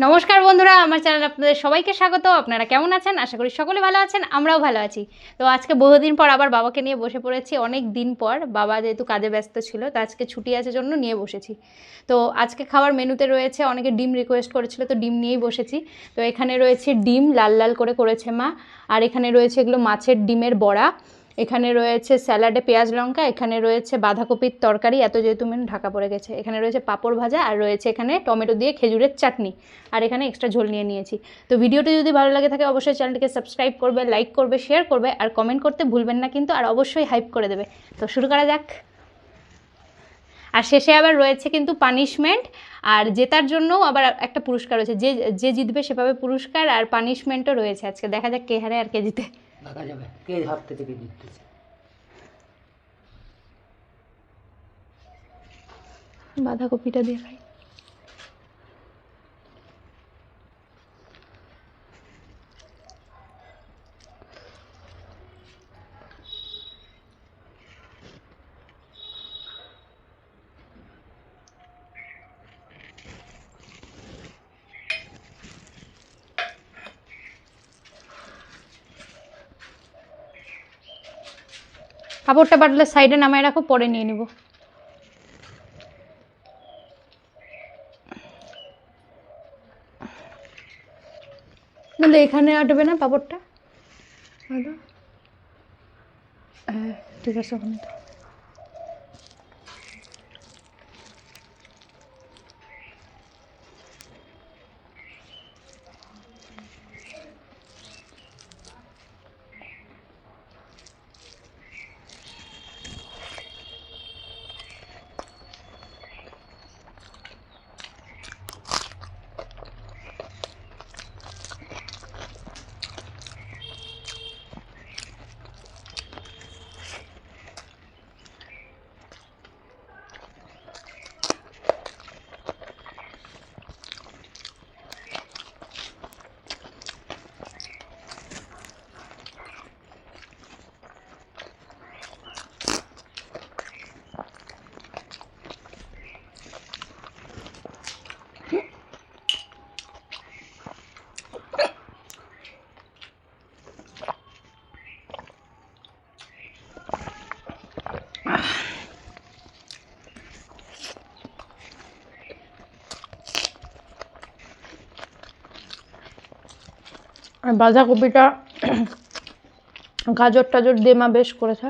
নমস্কার বন্ধুরা, আমার চ্যানেলে আপনাদের সবাইকে স্বাগত। আপনারা কেমন আছেন? আশা করি সকলে ভালো আছেন, আমরাও ভালো আছি। তো আজকে বহুদিন পর আবার বাবাকে নিয়ে বসে পড়েছি। অনেক দিন পর বাবা যেহেতু কাজে ব্যস্ত ছিল, তো আজকে ছুটি আছে জন্য নিয়ে বসেছি। তো আজকে খাওয়ার মেনুতে রয়েছে, অনেকে ডিম রিকোয়েস্ট করেছিল, তো ডিম নিয়েই বসেছি। তো এখানে রয়েছে ডিম লাল লাল করে করেছে মা, আর এখানে রয়েছে এগুলো মাছের ডিমের বড়া, এখানে রয়েছে স্যালাডে পেঁয়াজ লঙ্কা, এখানে রয়েছে বাঁধাকপির তরকারি, এত যেহেতু মেনু ঢাকা পড়ে গেছে, এখানে রয়েছে পাঁপড় ভাজা, আর রয়েছে এখানে টমেটো দিয়ে খেজুরের চাটনি, আর এখানে এক্সট্রা ঝোল নিয়ে নিয়েছি। তো ভিডিওটি যদি ভালো লাগে থাকে অবশ্যই চ্যানেলটিকে সাবস্ক্রাইব করবে, লাইক করবে, শেয়ার করবে, আর কমেন্ট করতে ভুলবেন না কিন্তু, আর অবশ্যই হাইপ করে দেবে। তো শুরু করা যাক। আর শেষে আবার রয়েছে কিন্তু পানিশমেন্ট, আর জেতার জন্যও আবার একটা পুরস্কার রয়েছে, যে যে জিতবে সেভাবে পুরস্কার আর পানিশমেন্টও রয়েছে। আজকে দেখা যাক কে হারে আর কে জিতে। দেখা যাবে কে হাত থেকে কে জিততেছে। বাঁধাকপিটা দিয়ে খাই। কাপড়টা বাটলে সাইডে নামায় রাখো, পরে নিয়ে নিব। কিন্তু এখানে আটবে না পাপড়টা। হ্যাঁ ঠিক আছে, ওখানে তো। আর বাঁধাকপিটা গাজর টাজর দিয়ে মা বেশ করেছে।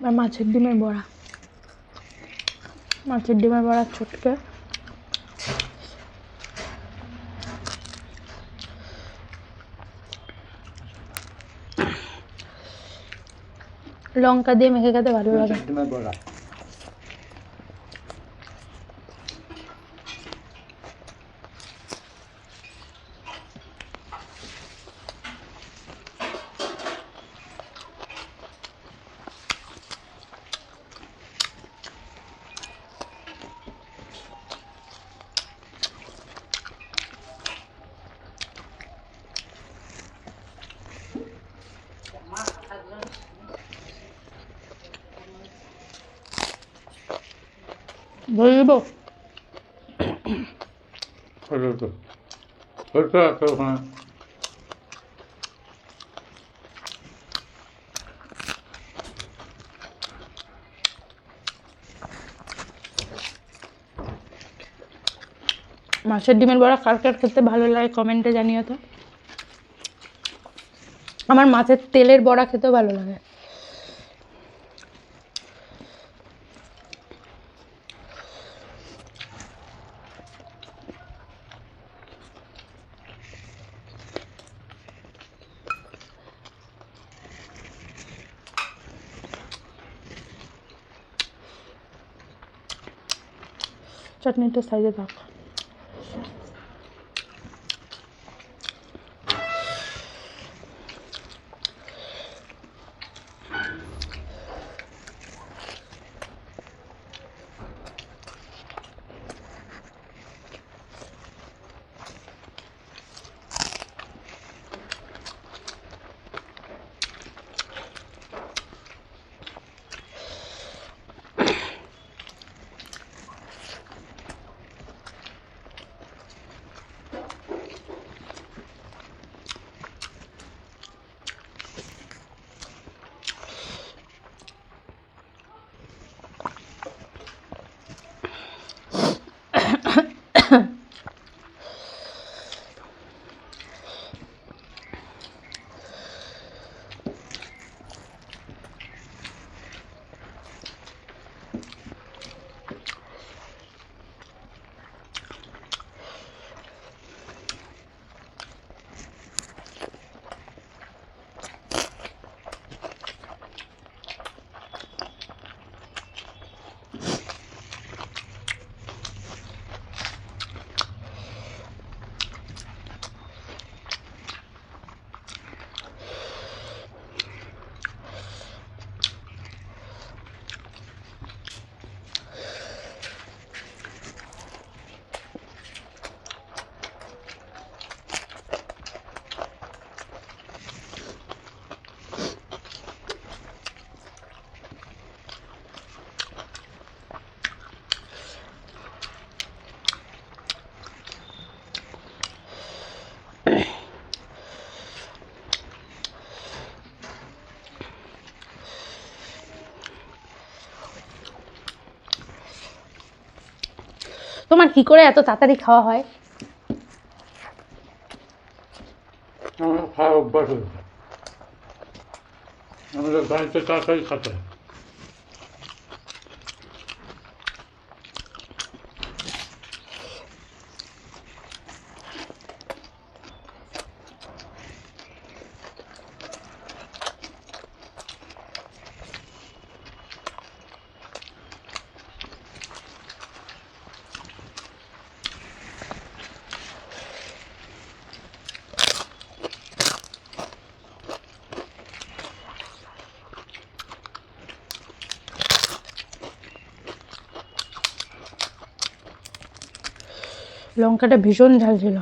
আর মাছের ডিমের বড়া, মাছের ডিমের বড়া ছটকে লঙ্কা দিয়ে মেখে খেতে ভালো লাগে। ডিমের বড়া ধরে দেবো। মাছের ডিমের বড়া কার কার খেতে ভালো লাগে কমেন্টে জানিও তো। আমার মাছের তেলের বড়া খেতেও ভালো লাগে। চাটনিটা সাইডে থাক। তোমার কি করে এত তাড়াতাড়ি খাওয়া হয়? আমার খাওয়া অভ্যাস হয়েছে। আমাদের বাড়িতে তাড়াতাড়ি খেতে হয়। লঙ্কাটা ভীষণ ঝাল ছিল।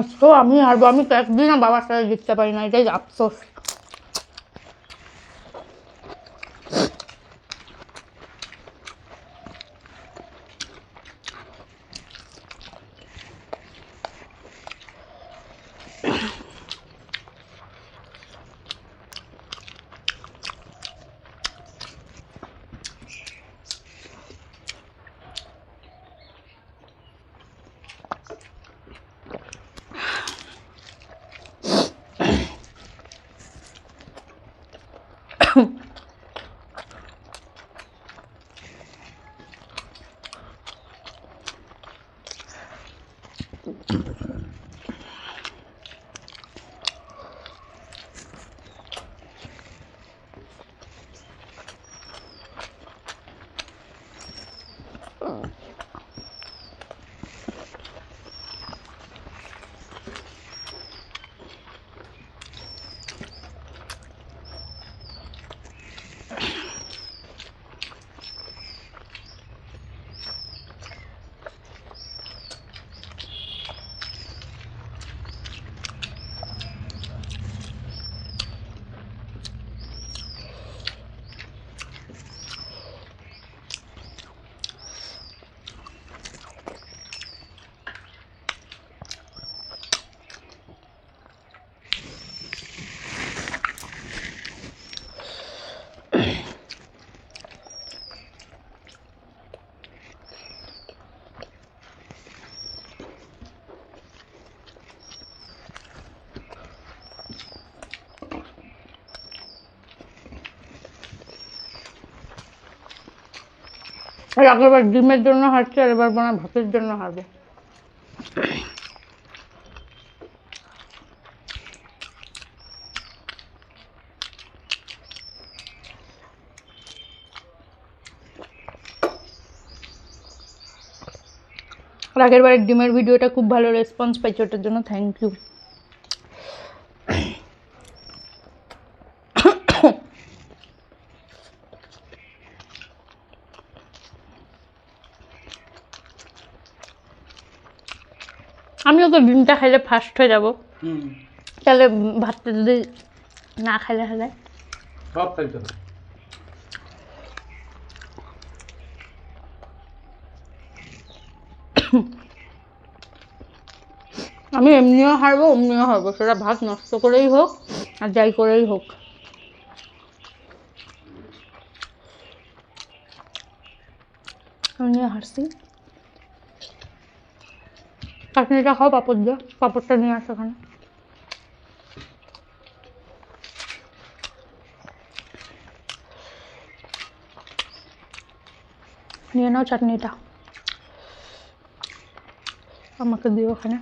আজকেও আমি হারবো, আমি তো একদিনও বাবার সাথে জিততে পারি না, এটাই আফসোস। আর আগেরবার ডিমের জন্য হারছে, আর এবার মনে হয় ভাতের জন্য হারবে। আর আগেরবারের ডিমের ভিডিওটা খুব ভালো রেসপন্স পাইছে, ওটার জন্য থ্যাংক ইউ। আমিও তো ডিমটা খাইলে ফার্স্ট হয়ে যাব, তাহলে ভাতটা যদি না খাইলে হলে সব খাইতে হবে। আমি এমনিও হারবো অমনিও হারবো, সেটা ভাত নষ্ট করেই হোক আর যাই করেই হোক। এমনিও হারছি। চাটনিটা খাও, পাঁপড় দিয়ে, পাঁপড়টা নিয়ে আসো এখানে। নিয়ে নাও চাটনিটা, আমাকে দিও ওখানে।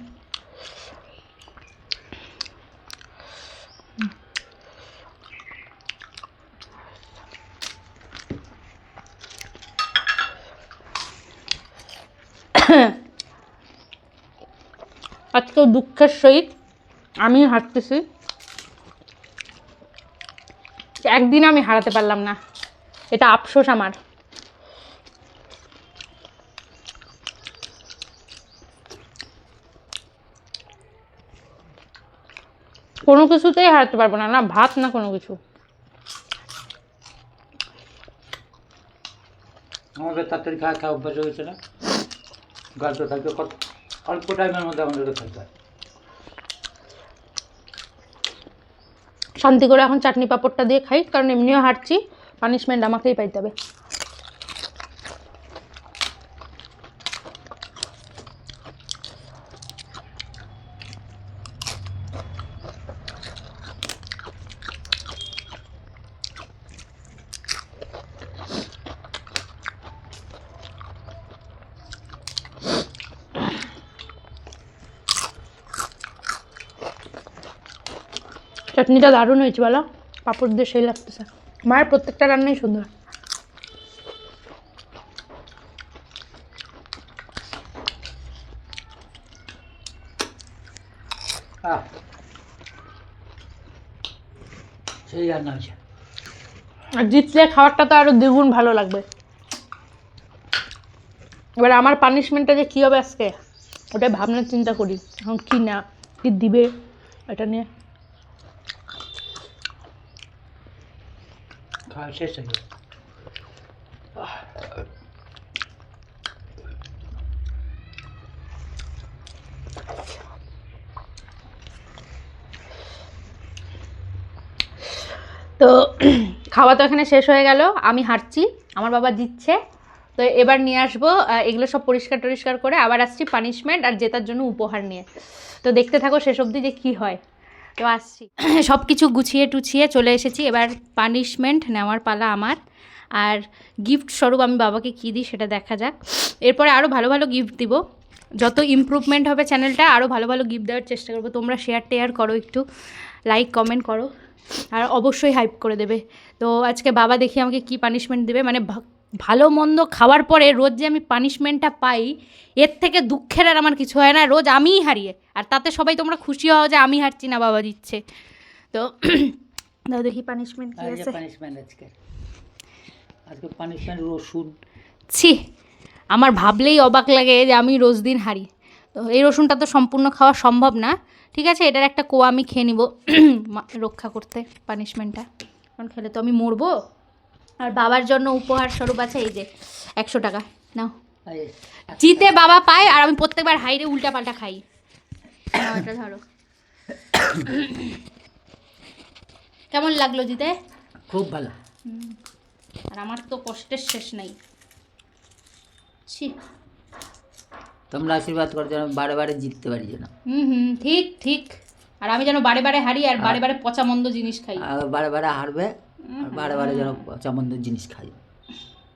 আজকেও দুঃখের সহিত আমি হারতেছি। একদিন আমি হারাতে পারলাম না, এটা আফসোস আমার। কোনো কিছুতেই হারাতে পারবো না, না ভাত না কোনো কিছু। আমাদের তাড়াতাড়ি খাওয়া খাওয়া অভ্যাস হয়েছে না, গল্প থাকতে কত অল্প টাইমের মধ্যে আমাদের খেতে হয়। শান্তি করে এখন চাটনি পাঁপড়টা দিয়ে খাই, কারণ এমনিও হাঁটছি, পানিশমেন্ট আমাকেই পাইতে হবে। চাটনিটা দারুণ হয়েছে বলো, পাঁপড় দিয়ে সেই লাগতেছে। মায়ের প্রত্যেকটা রান্নাই সুন্দর। সেই রান্না হয়েছে। আর জিতলে খাবারটা তো আরো দ্বিগুণ ভালো লাগবে। এবার আমার পানিশমেন্টটা যে কী হবে আজকে, ওটাই ভাবনা চিন্তা করি এখন, কি না কি দিবে এটা নিয়ে। খাওয়া শেষ হয়ে গেছে। তো খাওয়া তো এখানে শেষ হয়ে গেল, আমি হাঁটছি, আমার বাবা জিতছে। তো এবার নিয়ে আসবো এগুলো সব পরিষ্কার টরিষ্কার করে, আবার আসছি পানিশমেন্ট আর জেতার জন্য উপহার নিয়ে। তো দেখতে থাকো শেষ অবধি যে কী হয়। তো আসছি, সব কিছু গুছিয়ে টুছিয়ে চলে এসেছি, এবার পানিশমেন্ট নেওয়ার পালা আমার। আর গিফট স্বরূপ আমি বাবাকে কী দিই সেটা দেখা যাক। এরপরে আরও ভালো ভালো গিফট দিব, যত ইমপ্রুভমেন্ট হবে চ্যানেলটা আরও ভালো ভালো গিফট দেওয়ার চেষ্টা করবো। তোমরা শেয়ার টেয়ার করো, একটু লাইক কমেন্ট করো, আর অবশ্যই হাইপ করে দেবে। তো আজকে বাবা দেখি আমাকে কি পানিশমেন্ট দেবে, মানে ভালো মন্দ খাওয়ার পরে রোজ যে আমি পানিশমেন্টটা পাই, এর থেকে দুঃখের আর আমার কিছু হয় না। রোজ আমিই হারিয়ে, আর তাতে সবাই তোমরা খুশি হও যে আমি হারছি না, বাবা দিচ্ছে। তো দাও দেখি পানিশমেন্ট কি আছে। পানিশমেন্ট আজকে পানিশমেন্ট রসুন। ছি, আমার ভাবলেই অবাক লাগে যে আমি রোজ দিন হারি। তো এই রসুনটা তো সম্পূর্ণ খাওয়া সম্ভব না, ঠিক আছে, এটার একটা কোয়া আমি খেয়ে নিব রক্ষা করতে পানিশমেন্টটা, কারণ খেলে তো আমি মরবো। আর বাবার জন্য উপহার স্বরূপ আছে এই যে 100 টাকা, নাও। জিতে বাবা পায়, আর আমি প্রত্যেকবার হাইরে উল্টা পাল্টা খাই। নাও, এটা ধরো। কেমন লাগলো জিতে? খুব ভালো। আর আমার তো কষ্টের শেষ নাই। ছি, তোমরা আশীর্বাদ করো যেন বারে বারে জিততে পারি যেন। ঠিক ঠিক। আর আমি যেন বারে বারে হারি আর বারে বারে পচা মন্দ জিনিস খাই। আর বারে বারে হারবে, আর বারে বারে যেন চামন্দ জিনিস খাই।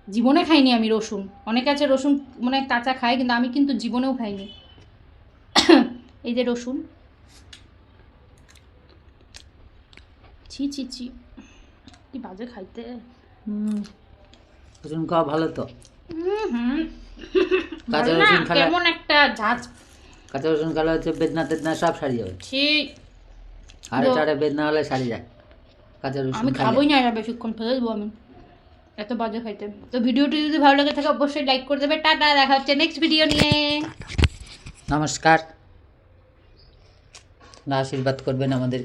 জীবনে খাইনি আমি রসুন, অনেকে আছে রসুন মানে কাঁচা খায়, কিন্তু আমি কিন্তু জীবনেও খাইনি। এই যে রসুন, ছি ছি ছি, কি বাজে খাইতে। রসুন খাওয়া ভালো তো। কাঁচা রসুন খেলে, কেমন একটা ঝাঁজ। কাঁচা রসুন খেলে হচ্ছে বেদনা টেদনা সব সারি যাবে। ছি, হাড়ে টাড়ে বেদনা হলে সারি যায় কাঁচা রসুন আমি খেলে। খাবোই না এটা বেশিক্ষণ, ফেলে দেবো আমি, এত বাজে খাইতে। তো ভিডিওটি যদি ভালো লাগে থাকে অবশ্যই লাইক করে দেবে। টাটা, দেখা হচ্ছে নেক্সট ভিডিও নিয়ে। নমস্কার, আশীর্বাদ করবেন আমাদের।